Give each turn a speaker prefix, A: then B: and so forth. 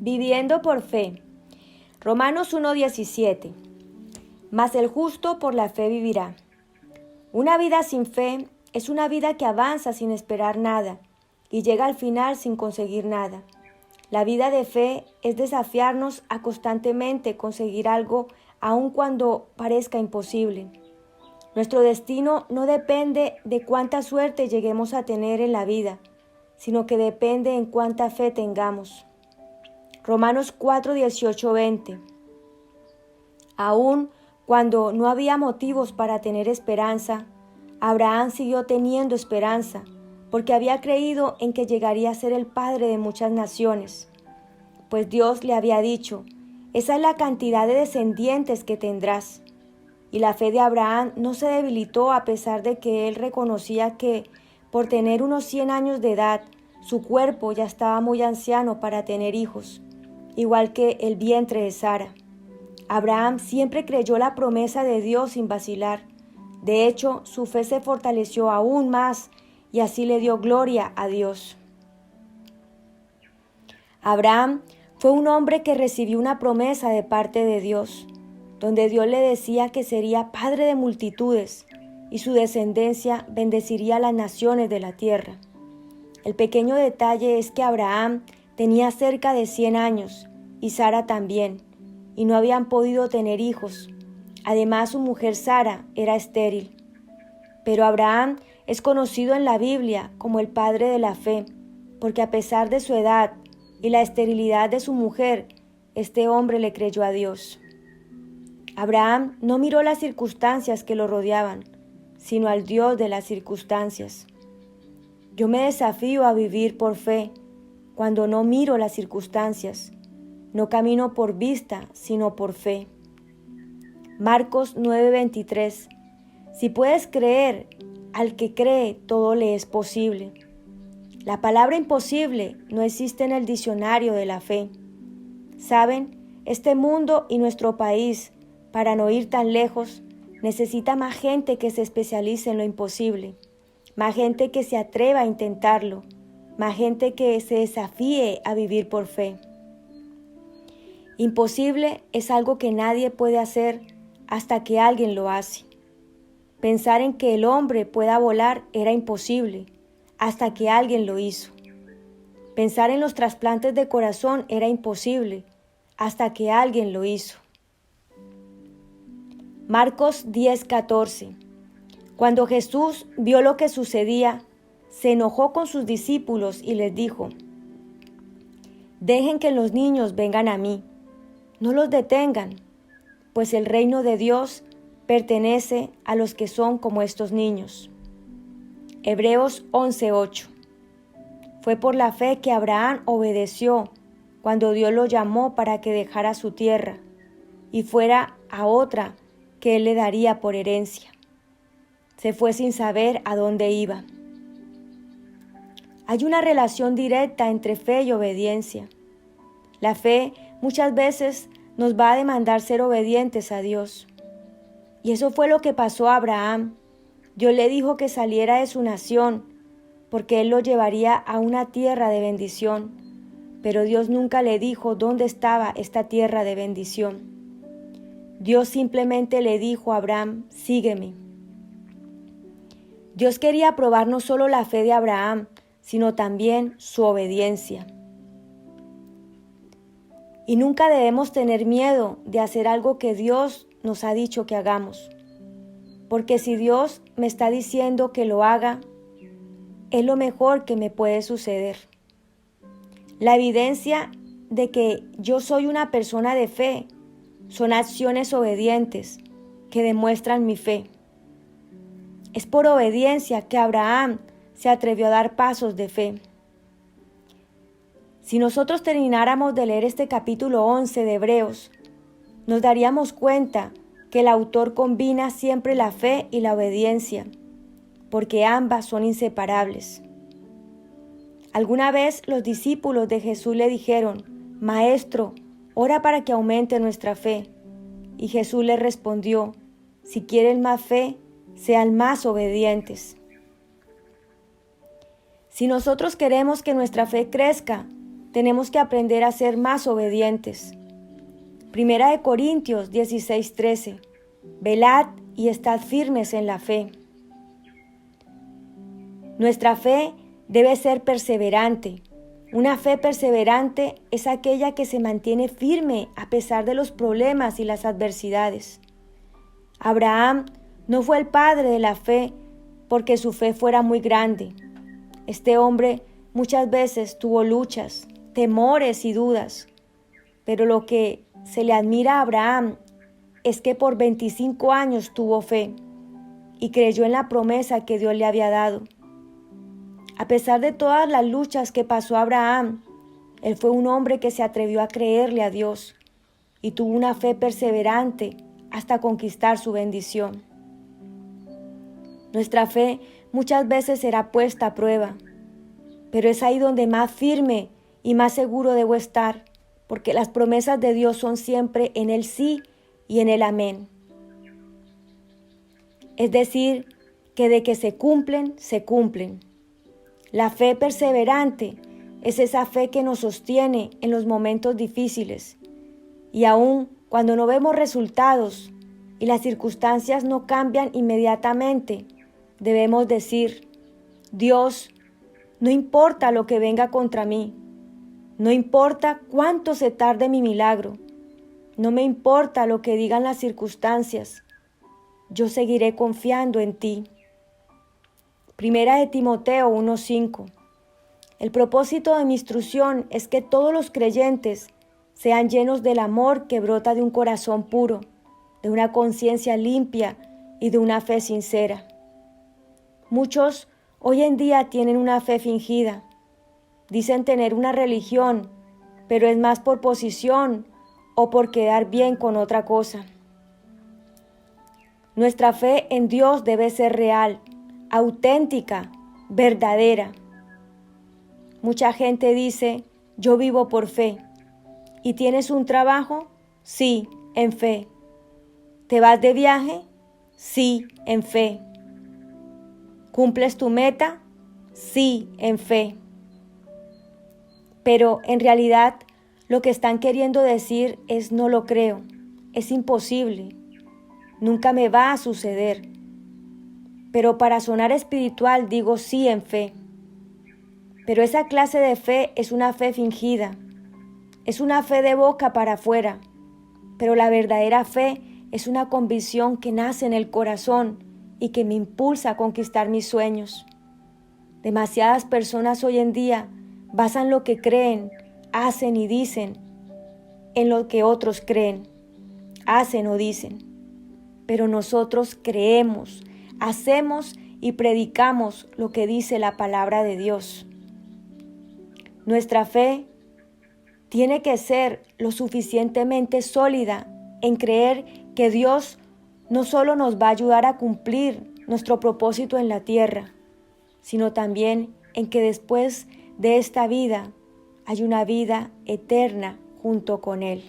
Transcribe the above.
A: Viviendo por fe. Romanos 1:17. Mas el justo por la fe vivirá. Una vida sin fe es una vida que avanza sin esperar nada y llega al final sin conseguir nada. La vida de fe es desafiarnos a constantemente conseguir algo aun cuando parezca imposible. Nuestro destino no depende de cuánta suerte lleguemos a tener en la vida, sino que depende en cuánta fe tengamos. Romanos 4:18-20. Aun cuando no había motivos para tener esperanza, Abraham siguió teniendo esperanza, porque había creído en que llegaría a ser el padre de muchas naciones. Pues Dios le había dicho, esa es la cantidad de descendientes que tendrás. Y la fe de Abraham no se debilitó a pesar de que él reconocía que, por tener unos 100 años de edad, su cuerpo ya estaba muy anciano para tener hijos, igual que el vientre de Sara. Abraham siempre creyó la promesa de Dios sin vacilar. De hecho, su fe se fortaleció aún más y así le dio gloria a Dios. Abraham fue un hombre que recibió una promesa de parte de Dios, donde Dios le decía que sería padre de multitudes y su descendencia bendeciría a las naciones de la tierra. El pequeño detalle es que Abraham tenía cerca de 100 años y Sara también, y no habían podido tener hijos. Además, su mujer Sara era estéril. Pero Abraham es conocido en la Biblia como el padre de la fe, porque a pesar de su edad y la esterilidad de su mujer, este hombre le creyó a Dios. Abraham no miró las circunstancias que lo rodeaban, sino al Dios de las circunstancias. Yo me desafío a vivir por fe cuando no miro las circunstancias. No camino por vista, sino por fe. Marcos 9:23. Si puedes creer, al que cree, todo le es posible. La palabra imposible no existe en el diccionario de la fe. ¿Saben? Este mundo y nuestro país, para no ir tan lejos, necesita más gente que se especialice en lo imposible, más gente que se atreva a intentarlo, más gente que se desafíe a vivir por fe. Imposible es algo que nadie puede hacer hasta que alguien lo hace. Pensar en que el hombre pueda volar era imposible hasta que alguien lo hizo. Pensar en los trasplantes de corazón era imposible hasta que alguien lo hizo. Marcos 10:14. Cuando Jesús vio lo que sucedía, se enojó con sus discípulos y les dijo: Dejen que los niños vengan a mí. No los detengan, pues el reino de Dios pertenece a los que son como estos niños. Hebreos 11:8. Fue por la fe que Abraham obedeció cuando Dios lo llamó para que dejara su tierra y fuera a otra que él le daría por herencia. Se fue sin saber a dónde iba. Hay una relación directa entre fe y obediencia. La fe muchas veces nos va a demandar ser obedientes a Dios. Y eso fue lo que pasó a Abraham. Dios le dijo que saliera de su nación, porque él lo llevaría a una tierra de bendición. Pero Dios nunca le dijo dónde estaba esta tierra de bendición. Dios simplemente le dijo a Abraham: sígueme. Dios quería probar no solo la fe de Abraham, sino también su obediencia. Y nunca debemos tener miedo de hacer algo que Dios nos ha dicho que hagamos. Porque si Dios me está diciendo que lo haga, es lo mejor que me puede suceder. La evidencia de que yo soy una persona de fe son acciones obedientes que demuestran mi fe. Es por obediencia que Abraham se atrevió a dar pasos de fe. Si nosotros termináramos de leer este capítulo 11 de Hebreos, nos daríamos cuenta que el autor combina siempre la fe y la obediencia, porque ambas son inseparables. Alguna vez los discípulos de Jesús le dijeron: Maestro, ora para que aumente nuestra fe. Y Jesús les respondió: Si quieren más fe, sean más obedientes. Si nosotros queremos que nuestra fe crezca, tenemos que aprender a ser más obedientes. Primera de Corintios 16:13. Velad y estad firmes en la fe. Nuestra fe debe ser perseverante. Una fe perseverante es aquella que se mantiene firme a pesar de los problemas y las adversidades. Abraham no fue el padre de la fe porque su fe fuera muy grande. Este hombre muchas veces tuvo luchas, temores y dudas, pero lo que se le admira a Abraham es que por 25 años tuvo fe y creyó en la promesa que Dios le había dado. A pesar de todas las luchas que pasó Abraham, él fue un hombre que se atrevió a creerle a Dios y tuvo una fe perseverante hasta conquistar su bendición. Nuestra fe muchas veces será puesta a prueba, pero es ahí donde más firme y más seguro debo estar, porque las promesas de Dios son siempre en el sí y en el amén. Es decir, que de que se cumplen, se cumplen. La fe perseverante es esa fe que nos sostiene en los momentos difíciles y aun cuando no vemos resultados y las circunstancias no cambian inmediatamente, debemos decir: Dios, no importa lo que venga contra mí, no importa cuánto se tarde mi milagro, no me importa lo que digan las circunstancias, yo seguiré confiando en ti. Primera de Timoteo 1:5. El propósito de mi instrucción es que todos los creyentes sean llenos del amor que brota de un corazón puro, de una conciencia limpia y de una fe sincera. Muchos hoy en día tienen una fe fingida. Dicen tener una religión, pero es más por posición o por quedar bien con otra cosa. Nuestra fe en Dios debe ser real, auténtica, verdadera. Mucha gente dice: yo vivo por fe. ¿Y tienes un trabajo? Sí, en fe. ¿Te vas de viaje? Sí, en fe. ¿Cumples tu meta? Sí, en fe. Pero en realidad lo que están queriendo decir es: no lo creo, es imposible, nunca me va a suceder. Pero para sonar espiritual digo sí en fe. Pero esa clase de fe es una fe fingida, es una fe de boca para afuera. Pero la verdadera fe es una convicción que nace en el corazón y que me impulsa a conquistar mis sueños. Demasiadas personas hoy en día basan lo que creen, hacen y dicen en lo que otros creen, hacen o dicen. Pero nosotros creemos, hacemos y predicamos lo que dice la palabra de Dios. Nuestra fe tiene que ser lo suficientemente sólida en creer que Dios no solo nos va a ayudar a cumplir nuestro propósito en la tierra, sino también en que después de esta vida hay una vida eterna junto con Él.